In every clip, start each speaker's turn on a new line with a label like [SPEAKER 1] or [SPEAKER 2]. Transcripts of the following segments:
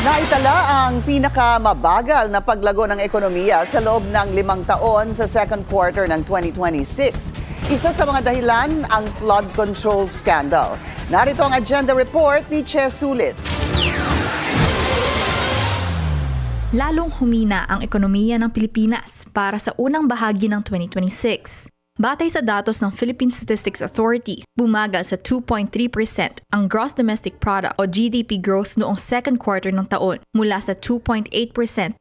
[SPEAKER 1] Naitala ang pinakamabagal na paglago ng ekonomiya sa loob ng 5 taon sa second quarter ng 2026. Isa sa mga dahilan, ang flood control scandal. Narito ang agenda report ni Che Sulit.
[SPEAKER 2] Lalong humina ang ekonomiya ng Pilipinas para sa unang bahagi ng 2026. Batay sa datos ng Philippine Statistics Authority, bumagal sa 2.3% ang Gross Domestic Product o GDP growth noong second quarter ng taon mula sa 2.8%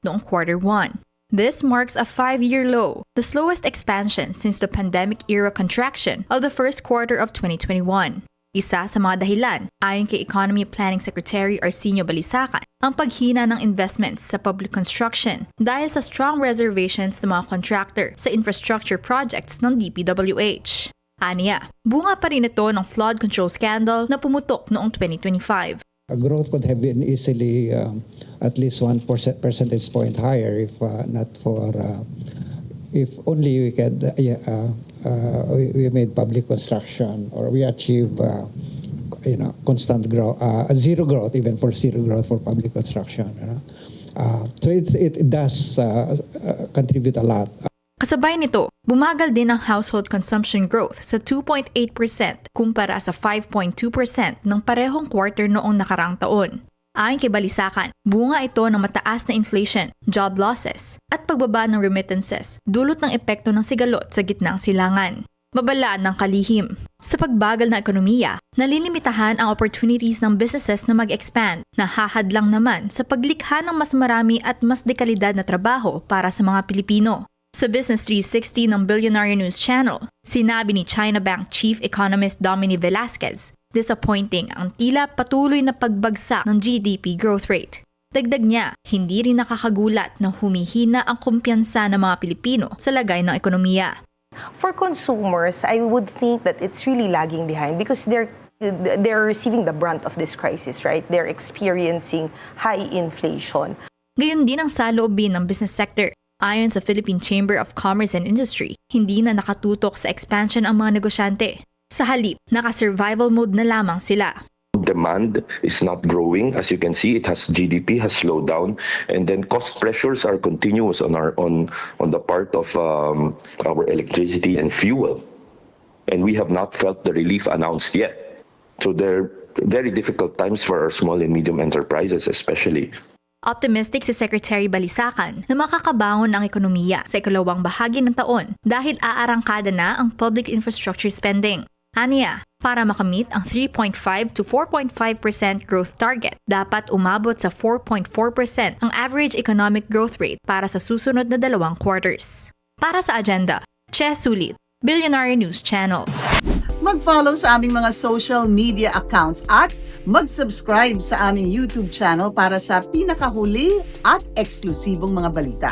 [SPEAKER 2] noong quarter 1. This marks a 5-year low, the slowest expansion since the pandemic-era contraction of the first quarter of 2021. Isa sa mga dahilan, ayon kay Economy Planning Secretary Arsenio Balisacan, ang paghina ng investments sa public construction dahil sa strong reservations ng mga contractor sa infrastructure projects ng DPWH. Aniya, bunga pa rin ito ng flood control scandal na pumutok noong 2025.
[SPEAKER 3] Growth could have been easily at least 1 percentage point higher if not for if only we could we made public construction or we achieve constant growth, zero growth, even for zero growth for public construction. So it does contribute a lot.
[SPEAKER 2] Kasabay nito, bumagal din ang household consumption growth sa 2.8% kumpara sa 5.2% ng parehong quarter noong nakaraang taon. Ayon kay Balisacan, bunga ito ng mataas na inflation, job losses, at pagbaba ng remittances, dulot ng epekto ng sigalot sa gitnang silangan. Babalaan ng kalihim. Sa pagbagal ng ekonomiya, nalilimitahan ang opportunities ng businesses na mag-expand, na hahadlang naman sa paglikha ng mas marami at mas dekalidad na trabaho para sa mga Pilipino. Sa Business 360 ng Billionaire News Channel, sinabi ni China Bank Chief Economist Dominic Velasquez, disappointing ang tila patuloy na pagbagsak ng GDP growth rate. Dagdag niya, hindi rin nakakagulat na humihina ang kumpiyansa ng mga Pilipino sa lagay ng ekonomiya.
[SPEAKER 4] For consumers, I would think that it's really lagging behind because they're receiving the brunt of this crisis, right? They're experiencing high inflation.
[SPEAKER 2] Gayon din ang saloobin ng business sector. Ayon sa Philippine Chamber of Commerce and Industry, hindi na nakatutok sa expansion ang mga negosyante. Sa halip, naka-survival mode na lamang sila.
[SPEAKER 5] Demand is not growing. As you can see, GDP has slowed down, and then cost pressures are continuous on the part of our electricity and fuel, and we have not felt the relief announced yet. So they're very difficult times for our small and medium enterprises, especially.
[SPEAKER 2] Optimistic si Secretary Balisacan na makakabangon ang ekonomiya sa ikalawang bahagi ng taon dahil aarangkada na ang public infrastructure spending. Aniya, para makamit ang 3.5 to 4.5% growth target, dapat umabot sa 4.4% ang average economic growth rate para sa susunod na 2 quarters. Para sa agenda, Che Sulit, Billionaire News Channel.
[SPEAKER 1] Mag-follow sa aming mga social media accounts at mag-subscribe sa aming YouTube channel para sa pinakahuli at eksklusibong mga balita.